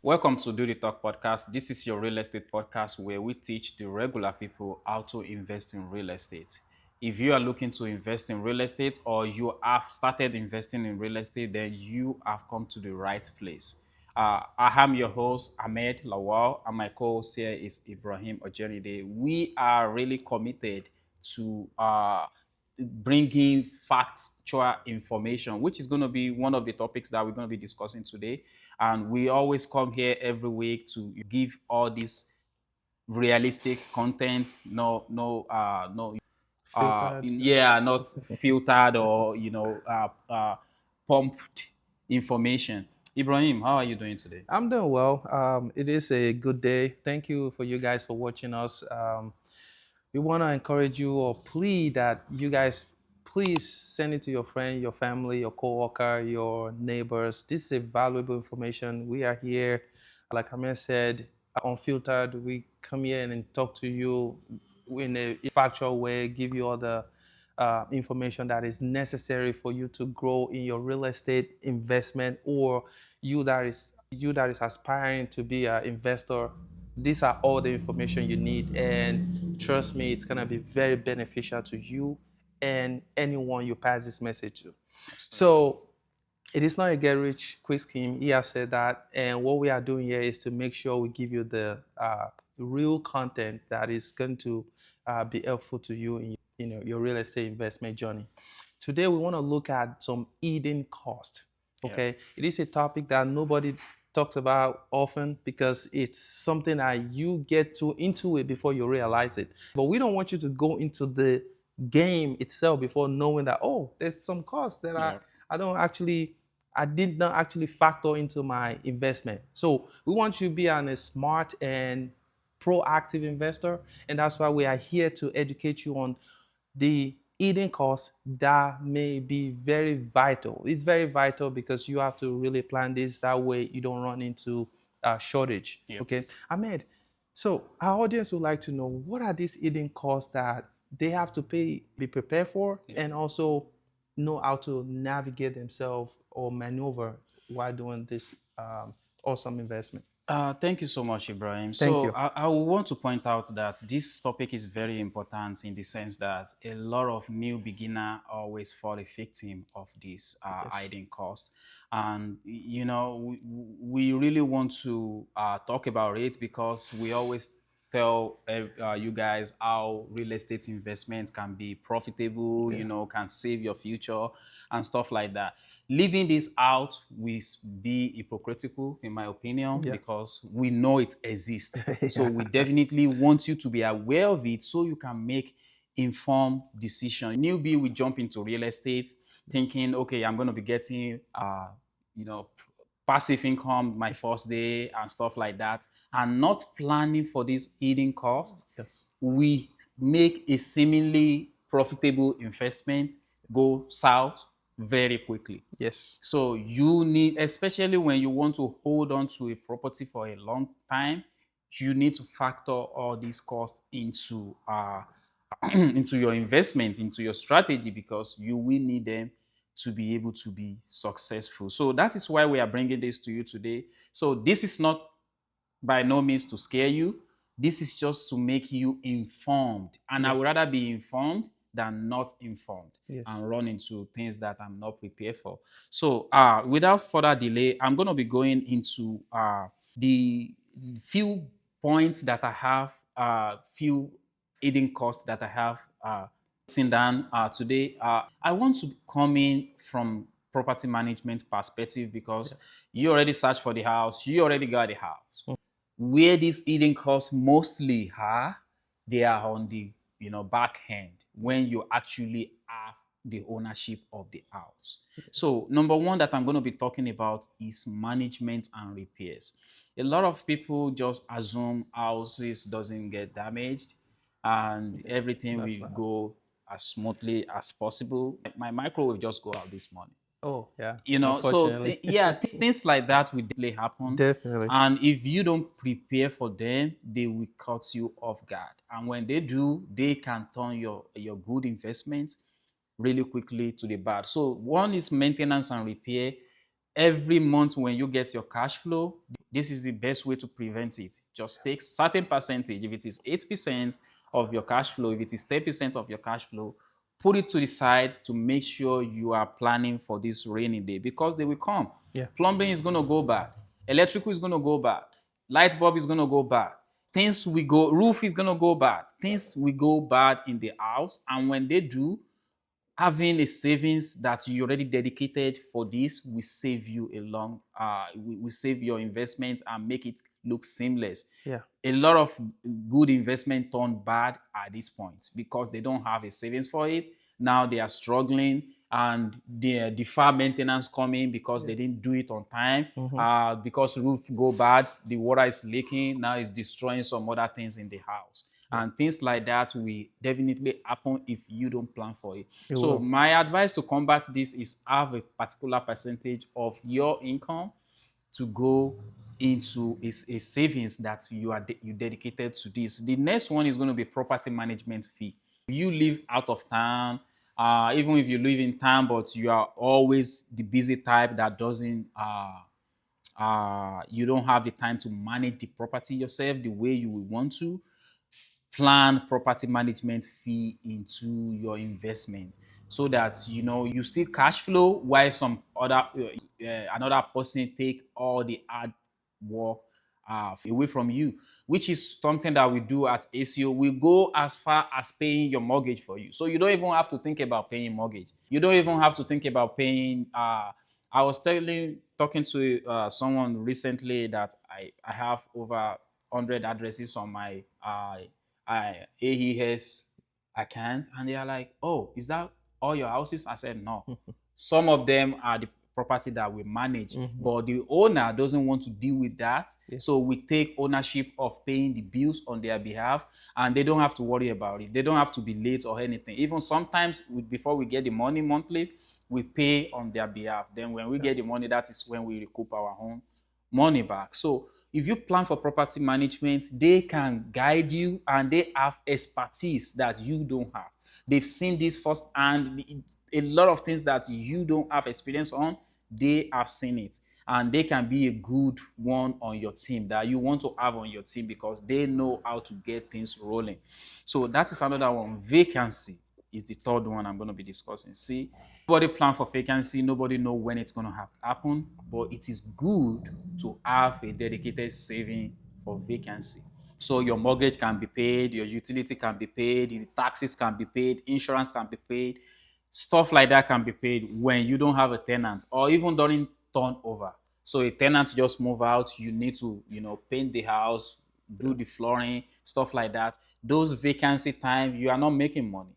Welcome to Do the Talk podcast. This is your real estate podcast where we teach the regular people how to invest in real estate. If you are looking to invest in real estate or you have started investing in real estate, then you have come to the right place. I am your host, Ahmed Lawal, and my co host here is Ibrahim Ojenide. We are really committed to bringing factual information, which is going to be one of the topics that we're going to be discussing today. And we always come here every week to give all this realistic content, Filtered. yeah, not filtered or pumped information. Ibrahim, how are you doing today? I'm doing well. It is a good day. Thank you for you guys for watching us. We want to encourage you or plead that you guys please send it to your friend, your family, your coworker, your neighbors. This is a valuable information. We are here, like Amir said, unfiltered. We come here and talk to you in a factual way, give you all the information that is necessary for you to grow in your real estate investment, or you that is aspiring to be an investor. These are all the information you need, and trust me, it's going to be very beneficial to you and anyone you pass this message to. Absolutely. So it is not a get rich quick scheme. He has said that, and what we are doing here is to make sure we give you the real content that is going to be helpful to you in your real estate investment journey. Today we want to look at some hidden cost. Yeah. Okay, it is a topic that nobody talks about often because it's something that you get to into it before you realize it. But we don't want you to go into the game itself before knowing that, oh, there's some cost that Yeah. I did not actually factor into my investment. So we want you to be a smart and proactive investor, and that's why we are here to educate you on the hidden costs that may be very vital. It's very vital because you have to really plan this, that way you don't run into a shortage. Yeah. Okay, Ahmed. So our audience would like to know, what are these hidden costs that they have to be prepared for, Yeah. and also know how to navigate themselves or maneuver while doing this awesome investment. Thank you so much, Ibrahim. Thank So you. I want to point out that this topic is very important in the sense that a lot of new beginner always fall a victim of this Yes. hiding cost. And we really want to talk about it because we always tell you guys how real estate investment can be profitable, Yeah. can save your future and stuff like that. Leaving this out will be hypocritical, in my opinion, Yeah. because we know it exists. So Yeah. we definitely want you to be aware of it so you can make informed decision. Newbie will jump into real estate thinking, okay, I'm going to be getting, you know, passive income my first day and stuff like that, and not planning for this hidden cost. Yes. We make a seemingly profitable investment go south very quickly. Yes. So you need, especially when you want to hold on to a property for a long time, you need to factor all these costs into into your investment, into your strategy, because you will need them to be able to be successful. So that is why we are bringing this to you today. So this is not by no means to scare you. This is just to make you informed. And I Yeah. would rather be informed than not informed Yes. and run into things that I'm not prepared for. So without further delay, I'm going to be going into the few points that I have, few hidden costs that I have written down today. I want to come in from property management perspective because Yeah. you already searched for the house, you already got the house. Where these hidden costs mostly are, they are on the back end when you actually have the ownership of the house. So number one that I'm going to be talking about is management and repairs. A lot of people just assume houses doesn't get damaged and Yeah. everything That's will not. go as smoothly as possible. My microwave just go out this morning. Oh, yeah. So Unfortunately. yeah, things like that will definitely happen. Definitely. And if you don't prepare for them, they will cut you off guard. And when they do, they can turn your good investment really quickly to the bad. So one is maintenance and repair. Every month when you get your cash flow, This is the best way to prevent it. Just take certain percentage. If it is 8% of your cash flow, if it is 10% of your cash flow, put it to the side to make sure you are planning for this rainy day because they will come. Yeah. Plumbing is going to go bad. Electrical is going to go bad. Light bulb is going to go bad. Things will go, roof is going to go bad. Things will go bad in the house. And when they do, having a savings that you already dedicated for this will save you a long will save your investment and make it look seamless. Yeah. A lot of good investment turn bad at this point because they don't have a savings for it. Now they are struggling and the defer maintenance coming because Yeah. they didn't do it on time. Mm-hmm. Because roof go bad, the water is leaking. Now it's destroying some other things in the house. Yeah. And things like that will definitely happen if you don't plan for it. It So will. my advice to combat this is have a particular percentage of your income to go into a savings that you dedicated to this. The next one is going to be property management fee. If you live out of town, even if you live in town, but you are always the busy type that doesn't you don't have the time to manage the property yourself the way you would want to, plan property management fee into your investment so that you still cash flow while some other another person take all the hard work away from you, which is something that we do at ACO. We go as far as paying your mortgage for you, so you don't even have to think about paying mortgage. You don't even have to think about paying I was talking to someone recently that I have over 100 addresses on my AES account, and they are like, "Oh, is that all your houses?" I said, "No. Some of them are the property that we manage, Mm-hmm. but the owner doesn't want to deal with that. Yeah. So we take ownership of paying the bills on their behalf, and they don't have to worry about it. They don't have to be late or anything. Even sometimes, before we get the money monthly, we pay on their behalf. Then when we Yeah. get the money, that is when we recoup our own money back. So if you plan for property management, they can guide you and they have expertise that you don't have. They've seen this first and a lot of things that you don't have experience on, they have seen it. And they can be a good one on your team that you want to have on your team because they know how to get things rolling. So that is another one. Vacancy is the third one I'm going to be discussing. See, nobody plan for vacancy, nobody know when it's going to happen, but it is good to have a dedicated saving for vacancy. So your mortgage can be paid, your utility can be paid, the taxes can be paid, insurance can be paid, stuff like that can be paid when you don't have a tenant or even during turnover. So a tenant just move out, you need to, paint the house, do the flooring, stuff like that. Those vacancy time, you are not making money.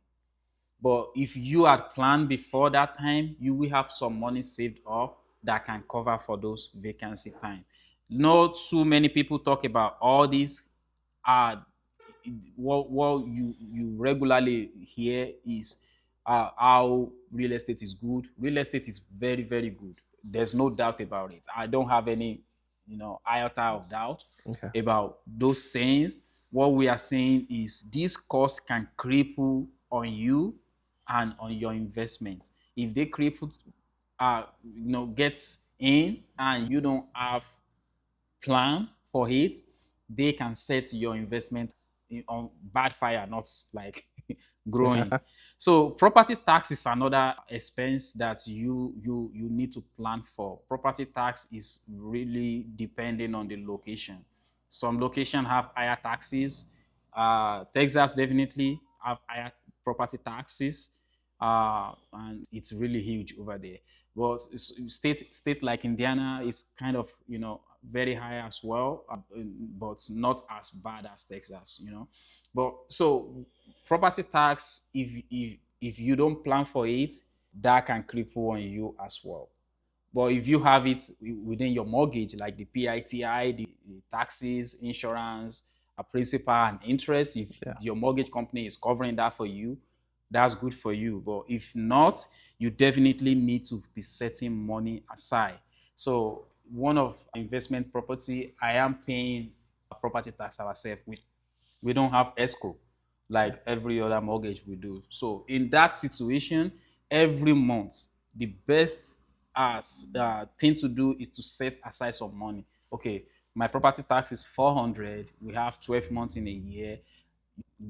But if you had planned before that time, you will have some money saved up that can cover for those vacancy time. Not too many people talk about all these. Uh, what you regularly hear is how real estate is good. Real estate is very, very good. There's no doubt about it. I don't have any, iota of doubt Okay. about those sayings. What we are saying is this cost can cripple on you and on your investment. If they cripple, gets in and you don't have plan for it, they can set your investment on bad fire, not like growing. Yeah. So property tax is another expense that you need to plan for. Property tax is really depending on the location. Some location have higher taxes. Texas definitely have higher property taxes, and it's really huge over there. But state like Indiana is kind of very high as well, but not as bad as Texas. But so property tax, if you don't plan for it, that can cripple on you as well. But if you have it within your mortgage, like the PITI, the taxes, insurance, a principal and interest, if Yeah. your mortgage company is covering that for you, that's good for you. But if not, you definitely need to be setting money aside. So one of investment property, I am paying a property tax ourselves. We don't have escrow Yeah. like every other mortgage we do. So in that situation, every month, the best thing to do is to set aside some money. Okay, My property tax is 400. We have 12 months in a year.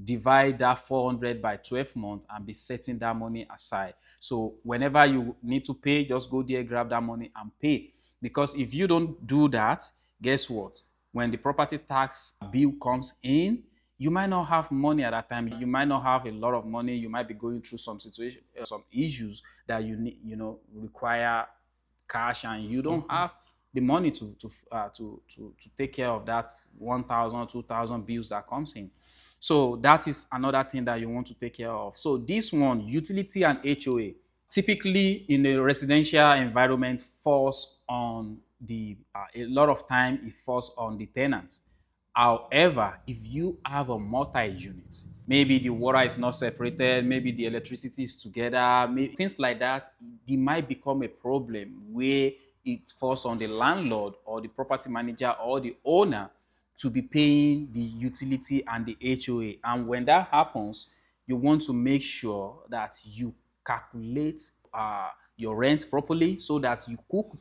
Divide that 400 by 12 months and be setting that money aside. So whenever you need to pay, just go there, grab that money and pay. Because if you don't do that, guess what? When the property tax bill comes in, you might not have money at that time. You might not have a lot of money. You might be going through some situation, some issues that you need, require cash, and you don't Mhm. have the money to take care of that 1,000, 2,000 bills that comes in. So that is another thing that you want to take care of. So this one, utility and HOA, typically in a residential environment falls on a lot of time it falls on the tenants. However, if you have a multi-unit, maybe the water is not separated, maybe the electricity is together, maybe things like that, they might become a problem where it falls on the landlord or the property manager or the owner to be paying the utility and the HOA. And when that happens, you want to make sure that you calculate your rent properly so that you cook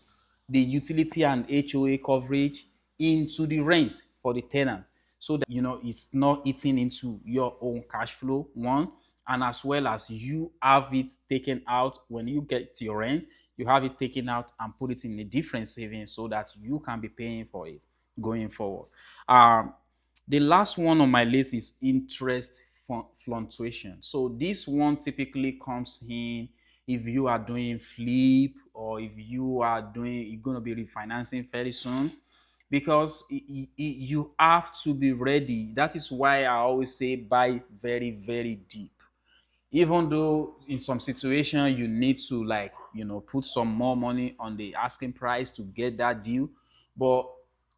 the utility and HOA coverage into the rent for the tenant so that it's not eating into your own cash flow, one, and as well as you have it taken out when you get your rent, you have it taken out and put it in a different savings so that you can be paying for it going forward. um the last one on my list is interest fluctuation. So this one typically comes in if you are doing flip, or if you're going to be refinancing very soon, because you have to be ready. That is why I always say buy very, very deep. Even though in some situation you need to, like, put some more money on the asking price to get that deal, but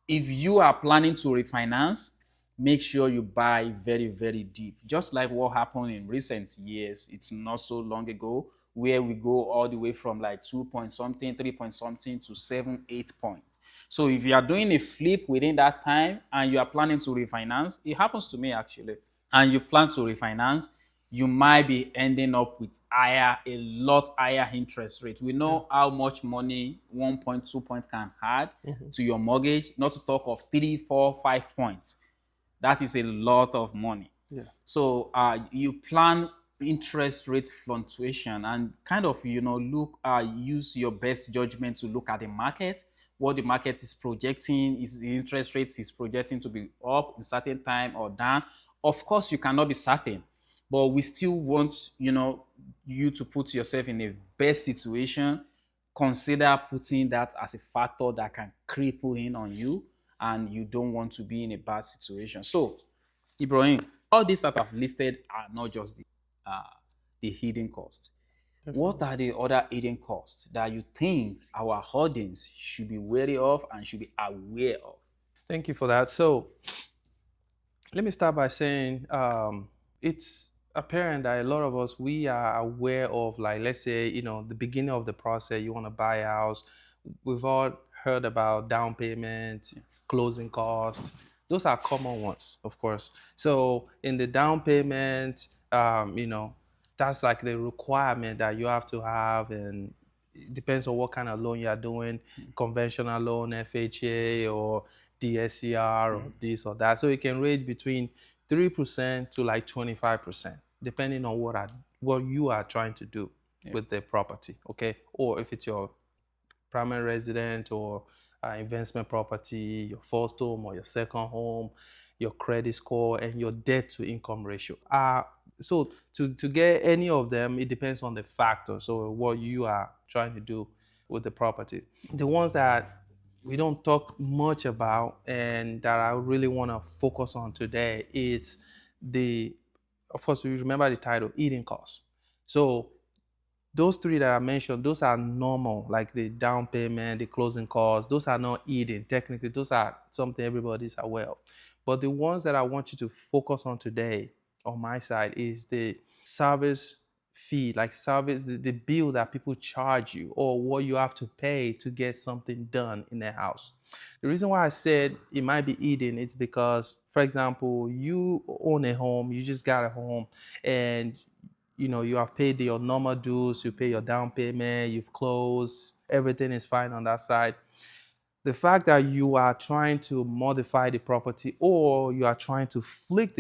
if you are planning to refinance, make sure you buy very, very deep, just like what happened in recent years. It's not so long ago where we go all the way from like 2 point something, 3 point something to 7, 8 points. So if you are doing a flip within that time and you are planning to refinance, it happens to me actually, and you plan to refinance, you might be ending up with a lot higher interest rate. We Yeah. know how much money 1.2 points can add Mhm. to your mortgage, not to talk of 3, 4, 5 points. That is a lot of money. Yeah. So you plan interest rate fluctuation and kind of look use your best judgment to look at the market, what the market is projecting, is the interest rates is projecting to be up in certain time or down. Of course, you cannot be certain, but we still want you to put yourself in a best situation. Consider putting that as a factor that can cripple in on you, and you don't want to be in a bad situation. So, Ibrahim, all these that I've listed are not just uh, the hidden costs. What Definitely. are the other hidden costs that you think our audience should be wary of and should be aware of? Thank you for that. So let me start by saying it's apparent that a lot of us we are aware of, like, let's say, the beginning of the process. You want to buy a house. We've all heard about down payment, closing costs. Those are common ones, of course. So in the down payment, that's like the requirement that you have to have, and it depends on what kind of loan you are doing, conventional loan, FHA, or DSCR, or this or that. So it can range between 3% to like 25%, depending on what you are trying to do Yeah. with the property, okay? Or if it's your primary resident, or investment property, your first home or your second home, your credit score, and your debt to income ratio. So to get any of them, it depends on the factor. So what you are trying to do with the property. The ones that we don't talk much about and that I really want to focus on today is the, of course, we remember the title, eating costs. So those three that I mentioned, those are normal, like the down payment, the closing costs. Those are not eating. Technically, those are something everybody's aware of. But the ones that I want you to focus on today on my side is the service fee, like service, the bill that people charge you, or what you have to pay to get something done in the house. The reason why I said it might be eating, it's because, for example, you own a home, you just got a home, and you have paid your normal dues, you pay your down payment, you've closed, everything is fine on that side. The fact that you are trying to modify the property or you are trying to flip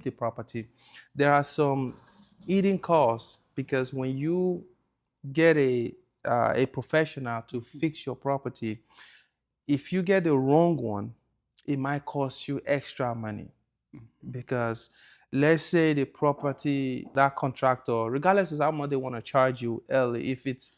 the property, there are some hidden costs because when you get a professional to fix your property, if you get the wrong one, it might cost you extra money because let's say the property that contractor, regardless of how much they want to charge you early, if it's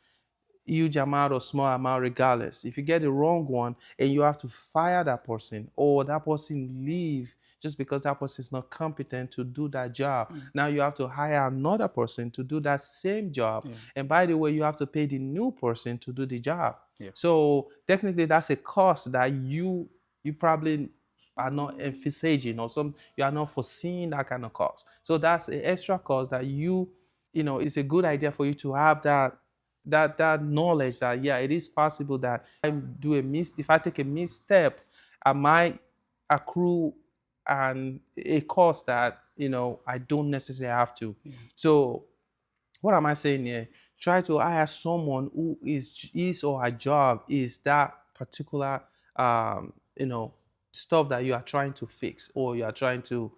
huge amount or small amount, regardless, if you get the wrong one and you have to fire that person or that person leave just because that person is not competent to do that job, now you have to hire another person to do that same job. Yeah. And by the way, you have to pay the new person to do the job. Yeah. So technically that's a cost that you probably are not envisaging or some you are not foreseeing that kind of cost. So that's an extra cost that it's a good idea for you to have that knowledge that yeah, it is possible that if I take a misstep, I might accrue and a cost that I don't necessarily have to. So what am I saying here? Try to hire someone who is his or her job is that particular um, you know stuff that you are trying to fix or you are trying to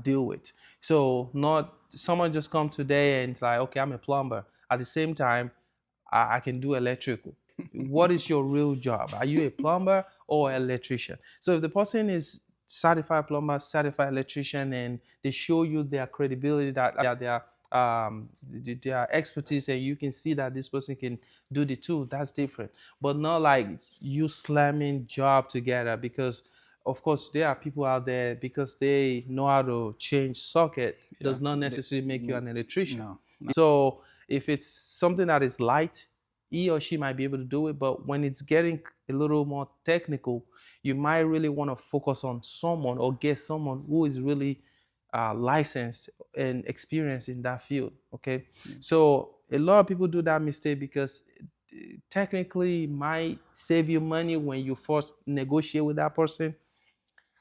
deal with. So not someone just come today and it's like, okay, I'm a plumber. At the same time, I can do electrical. What is your real job? Are you a plumber or an electrician? So if the person is certified plumber, certified electrician, and they show you their credibility, that their expertise, and you can see that this person can do the two, that's different. But not like you slamming job together because of course there are people out there because they know how to change socket Yeah. does not necessarily make you an electrician. No. So if it's something that is light, he or she might be able to do it. But when it's getting a little more technical, you might really want to focus on someone or get someone who is really licensed and experienced in that field. Okay. So a lot of people do that mistake because technically it might save you money when you first negotiate with that person.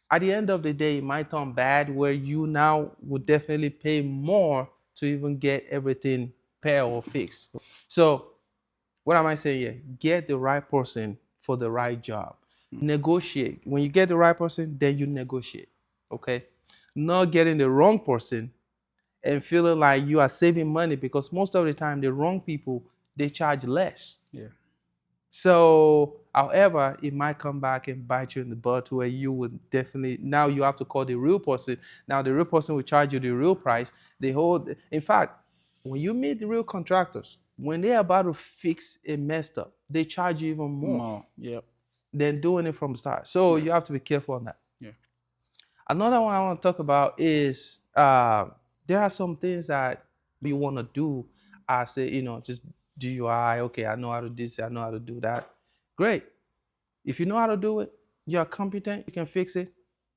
At the end of the day, it might turn bad where you now would definitely pay more to even get everything pair or fixed. So what am I saying here? Get the right person for the right job. Negotiate. When you get the right person, then you negotiate. Okay? Not getting the wrong person and feeling like you are saving money because most of the time the wrong people they charge less. Yeah. So, however, it might come back and bite you in the butt where you would definitely now you have to call the real person. Now the real person will charge you the real price. In fact, when you meet the real contractors, when they're about to fix a messed up, they charge you even more More. Yep. than doing it from the start. So you have to be careful on that. Yeah. Another one I want to talk about is there are some things that you want to do as just DUI. Okay, I know how to do this, I know how to do that. Great. If you know how to do it, you're competent, you can fix it.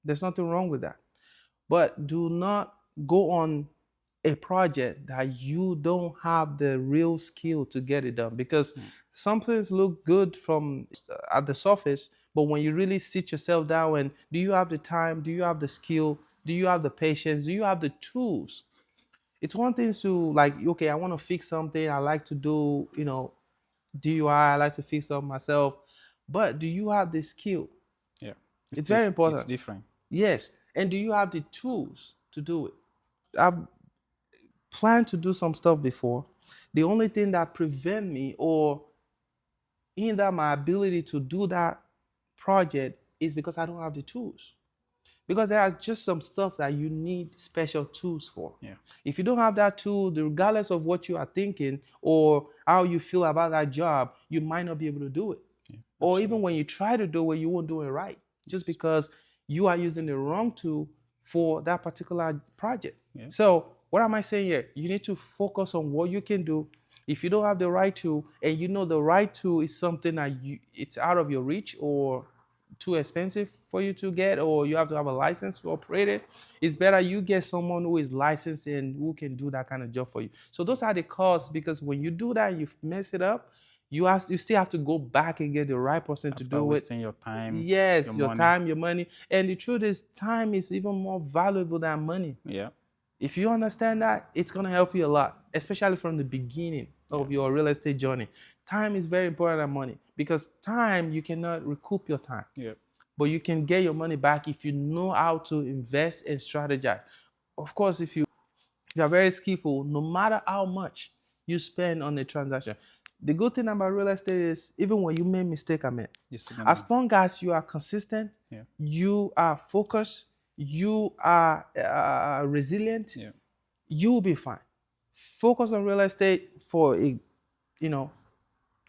There's nothing wrong with that. But do not go on a project that you don't have the real skill to get it done because some things look good from at the surface, but when you really sit yourself down and do you have the time, do you have the skill, do you have the patience, do you have the tools? It's one thing to like, okay, I want to fix something, I like to do DUI, I like to fix stuff myself, but do you have the skill? Yeah. It's very It's important. different. Yes, and do you have the tools to do it? I've planned to do some stuff before. The only thing that prevent me or hinder my ability to do that project is because I don't have the tools. Because there are just some stuff that you need special tools for. Yeah. If you don't have that tool, regardless of what you are thinking or how you feel about that job, you might not be able to do it. Or even when you try to do it, you won't do it right just because you are using the wrong tool for that particular project. Yeah. So, what am I saying here? You need to focus on what you can do. If you don't have the right tool and you know the right tool is something that it's out of your reach or too expensive for you to get or you have to have a license to operate it, it's better you get someone who is licensed and who can do that kind of job for you. So those are the costs because when you do that, you mess it up, you still have to go back and get the right person to After do it. wasting your time, Yes, your money. time, your money. And the truth is time is even more valuable than money. Yeah. If you understand that, it's going to help you a lot, especially from the beginning of your real estate journey. Time is very important than money, because time, you cannot recoup your time, Yeah. but you can get your money back if you know how to invest and strategize. Of course, if you are very skillful, no matter how much you spend on a transaction. The good thing about real estate is, even when you make mistake, I mean, You still gonna. as long as you are consistent, Yeah. you are focused, you are resilient, Yeah. you will be fine. Focus on real estate for you know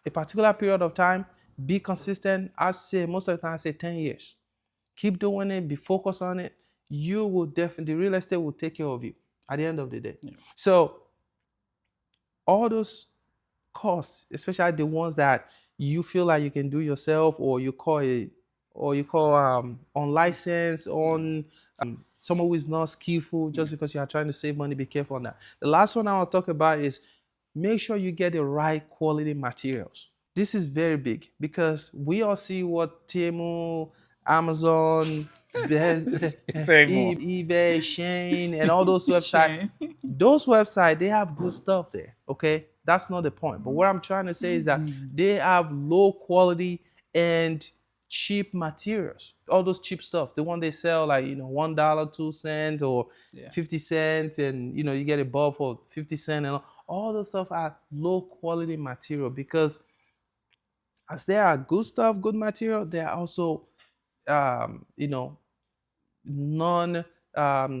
a particular period of time. Be consistent. I say most of the time, I say 10 years. Keep doing it. Be focused on it. You will definitely, the real estate will take care of you at the end of the day. Yeah. So all those costs, especially the ones that you feel like you can do yourself, or you call it, or you call unlicensed, on someone who is not skillful, Yeah. just because you are trying to save money, be careful on that. The last one I want to talk about is, make sure you get the right quality materials. This is very big, because we all see what Temu, Amazon, Tell me more. eBay, Shane, and all those websites. Shame. Those websites, they have good stuff there. Okay, that's not the point. But what I'm trying to say is that they have low quality and cheap materials. All those cheap stuff, the one they sell like, $1, 2 cents, or Yeah. 50 cents, and you get a bulb for 50 cents, and all those stuff are low quality material, because as there are good stuff, good material, there are also um, you know non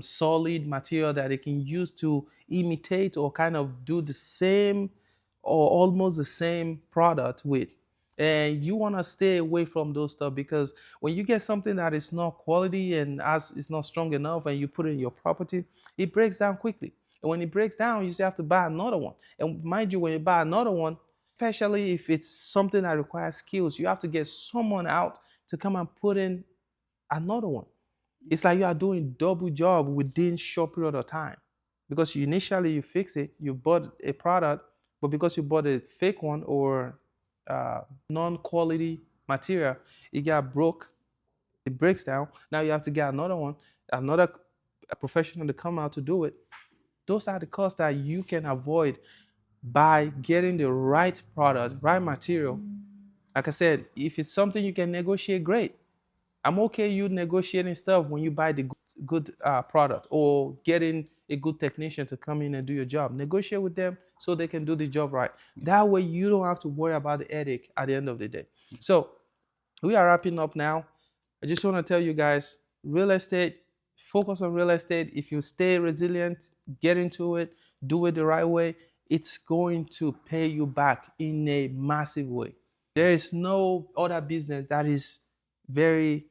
solid material that they can use to imitate, or kind of do the same, or almost the same product with. And you want to stay away from those stuff, because when you get something that is not quality, and as it's not strong enough, and you put it in your property, it breaks down quickly. And when it breaks down, you still have to buy another one. And mind you, when you buy another one, especially if it's something that requires skills, you have to get someone out to come and put in another one. It's like you are doing double job within short period of time, because initially you fix it, you bought a product, but because you bought a fake one, or non-quality material, it got broke, it breaks down. Now you have to get another one, another professional to come out to do it. Those are the costs that you can avoid by getting the right product, right material. Like I said, if it's something you can negotiate, great. I'm okay you negotiating stuff when you buy the good product, or getting a good technician to come in and do your job. Negotiate with them so they can do the job right. That way you don't have to worry about the headache at the end of the day. So we are wrapping up now. I just want to tell you guys, real estate, focus on real estate. If you stay resilient, get into it, do it the right way, it's going to pay you back in a massive way. There is no other business that is very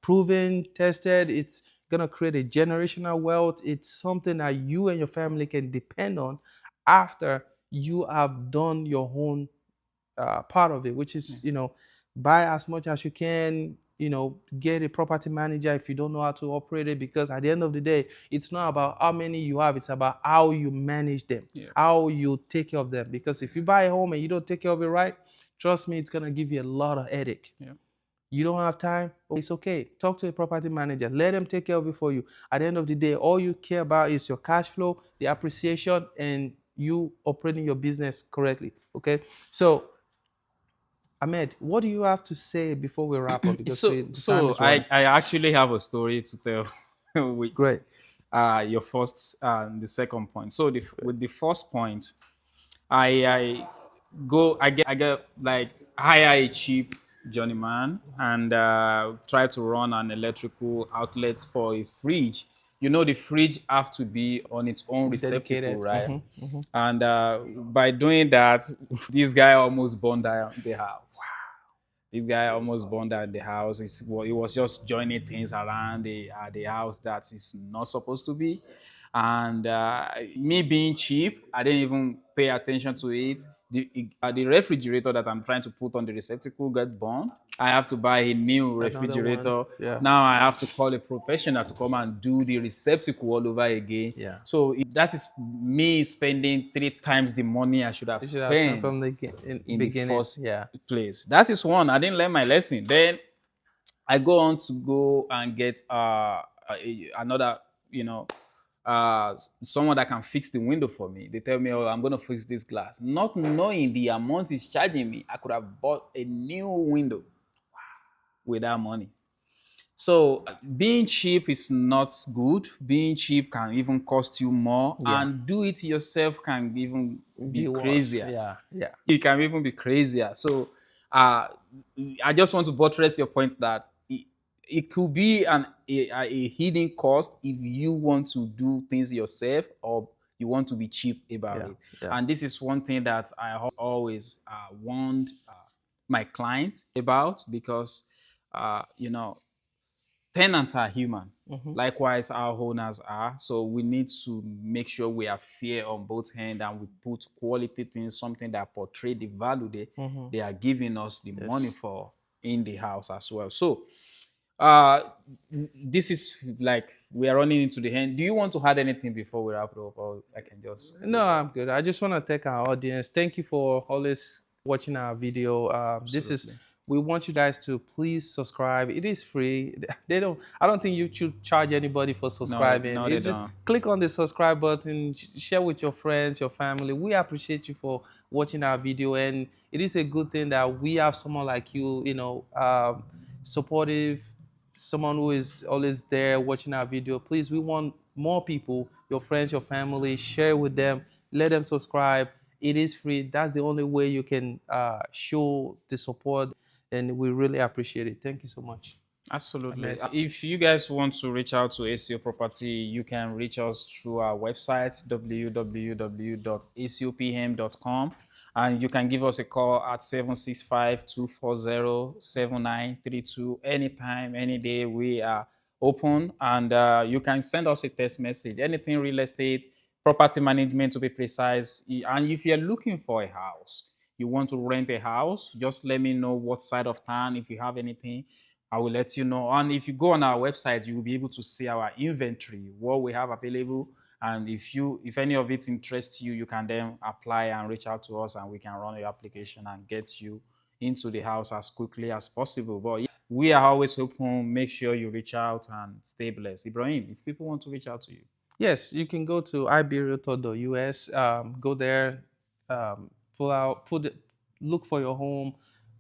proven, tested. It's gonna create a generational wealth. It's something that you and your family can depend on after you have done your own part of it, which is, buy as much as you can. Get a property manager if you don't know how to operate it, because at the end of the day, it's not about how many you have, it's about how you manage them, Yeah. how you take care of them. Because if you buy a home and you don't take care of it right, trust me, it's gonna give you a lot of headache. Yeah. You don't have time, it's okay. Talk to a property manager. Let them take care of it for you. At the end of the day, all you care about is your cash flow, the appreciation, and you operating your business correctly. Okay. So, Ahmed, what do you have to say before we wrap up? Because So, the time so is I, running. I actually have a story to tell with Great. your first and the second point. So, with the first point, I I get like hire a cheap journeyman and try to run an electrical outlet for a fridge. The fridge have to be on its own receptacle, Dedicated. right? And by doing that, this guy almost burned down the house. This guy almost burned down the house. It was just joining things around the house that is not supposed to be. And me being cheap, I didn't even pay attention to it. The refrigerator that I'm trying to put on the receptacle got burned. I have to buy a new Another one. refrigerator. Yeah. Now I have to call a professional to come and do the receptacle all over again. Yeah. So that is me spending 3 times the money I should have You should have spent spent from the in the beginning. first Yeah. place. That is one. I didn't learn my lesson. Then I go on to go and get another, you know, someone that can fix the window for me. They tell me, oh, I'm going to fix this glass. Not knowing the amount he's charging me, I could have bought a new window with that money. So being cheap is not good. Being cheap can even cost you more, Yeah. and do it yourself can even be Be worse. crazier. Yeah. Yeah. It can even be crazier. So uh, I just want to buttress your point that it could be a hidden cost if you want to do things yourself or you want to be cheap about Yeah. it. Yeah. And this is one thing that I always warned my clients about because, tenants are human. Mm-hmm. Likewise, our owners are. So we need to make sure we are fair on both ends and we put quality things, something that portray the value Mm-hmm. they are giving us the money Yes. for in the house as well. So uh this is like we are running into the end. Do you want to add anything before we wrap it up, or I can just No, close up? I'm good. I just want to thank our audience. Thank you for always watching our video. This is Absolutely. we want you guys to please subscribe. It is free. They don't. I don't think you should charge anybody for No, subscribing. no, they It's just don't. click on the subscribe button, share with your friends, your family. We appreciate you for watching our video, and it is a good thing that we have someone like you. Supportive, someone who is always there watching our video. Please, we want more people, your friends, your family, share with them, let them subscribe. It is free. That's the only way you can show the support, and we really appreciate it. Thank you so much, Absolutely. Ahmed. If you guys want to reach out to ACO Property, you can reach us through our website, www.acopm.com. And you can give us a call at 765-240-7932 anytime, any day. We are open. And you can send us a text message, anything real estate, property management to be precise. And if you're looking for a house, you want to rent a house, just let me know what side of town, if you have anything I will let you know. And if you go on our website, you will be able to see our inventory, what we have available. And if any of it interests you, you can then apply and reach out to us and we can run your application and get you into the house as quickly as possible. But yeah, we are always open. Make sure you reach out and stay blessed. Ibrahim, if people want to reach out to you. Yes, you can go to iberealtor.us. Go there, pull out, look for your home,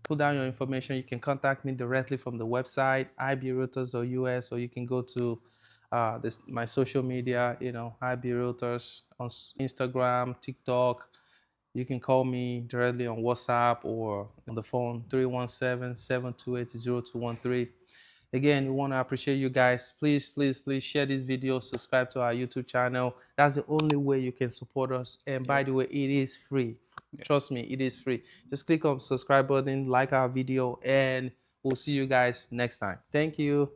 put down your information. You can contact me directly from the website iberealtors.us, or you can go to my social media. IB on Instagram, TikTok. You can call me directly on WhatsApp or on the phone 317-728-0213. Again, we want to appreciate you guys. Please, please, please share this video, subscribe to our YouTube channel. That's the only way you can support us. And by Yep. the way, it is free. Yeah. Trust me, it is free. Just click on subscribe button, like our video, and we'll see you guys next time. Thank you.